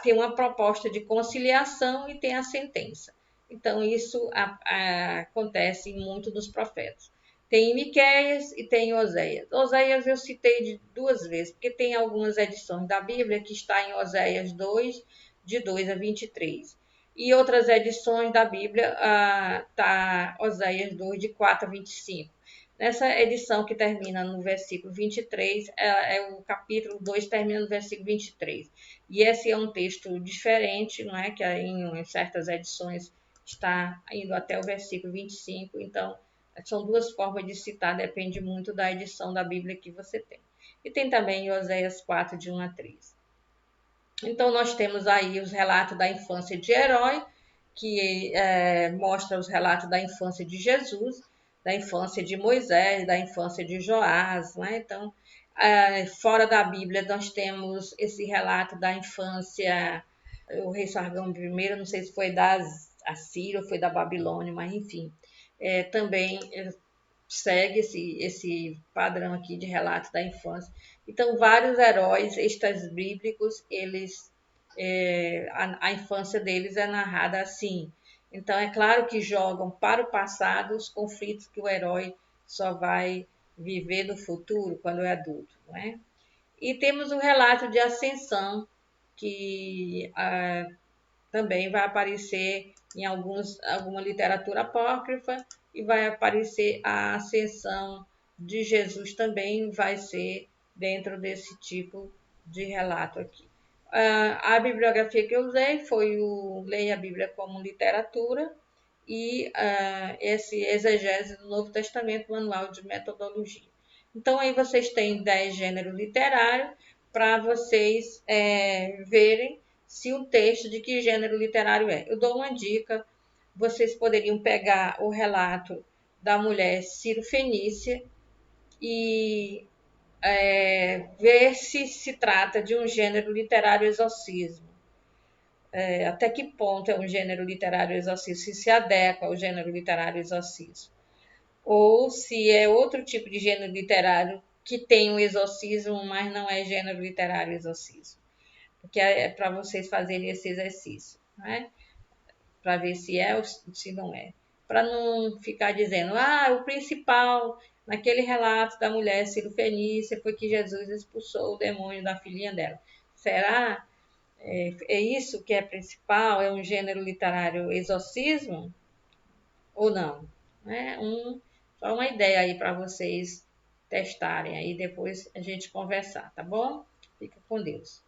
[SPEAKER 1] Tem uma proposta de conciliação e tem a sentença. Então, isso acontece muito nos profetas. Tem em Miqueias e tem em Oséias. Oséias eu citei de 2 vezes, porque tem algumas edições da Bíblia que está em Oséias 2, de 2 a 23. E outras edições da Bíblia está Oséias 2, de 4 a 25. Nessa edição que termina no versículo 23, o capítulo 2 termina no versículo 23. E esse é um texto diferente, não é? Que em certas edições está indo até o versículo 25. Então, são duas formas de citar, depende muito da edição da Bíblia que você tem. E tem também Oséias 4, de 1 a 3. Então, nós temos aí os relatos da infância de herói, que mostra os relatos da infância de Jesus, da infância de Moisés, da infância de Joás, né? Então, fora da Bíblia, nós temos esse relato da infância, o rei Sargão I, não sei se foi da Assíria ou foi da Babilônia, mas enfim, também segue esse padrão aqui de relato da infância. Então, vários heróis extras bíblicos, eles a infância deles é narrada assim. Então, é claro que jogam para o passado os conflitos que o herói só vai viver no futuro, quando é adulto. Não é? E temos o relato de ascensão, que também vai aparecer em alguma literatura apócrifa, e vai aparecer a ascensão de Jesus também, vai ser dentro desse tipo de relato aqui. A bibliografia que eu usei foi o Leia a Bíblia como Literatura e esse Exegese do Novo Testamento, Manual de Metodologia. Então, aí vocês têm 10 gêneros literários para vocês verem se o texto de que gênero literário é. Eu dou uma dica, vocês poderiam pegar o relato da mulher Ciro Fenícia e ver se trata de um gênero literário exorcismo. Até que ponto é um gênero literário exorcismo, se adequa ao gênero literário exorcismo. Ou se é outro tipo de gênero literário que tem um exorcismo, mas não é gênero literário exorcismo. Porque é para vocês fazerem esse exercício, né? Para ver se é ou se não é. Para não ficar dizendo, o principal naquele relato da mulher Ciro Fenícia foi que Jesus expulsou o demônio da filhinha dela. Será? É isso que é principal? É um gênero literário exorcismo? Ou não? É só uma ideia aí para vocês testarem aí, depois a gente conversar, tá bom? Fica com Deus.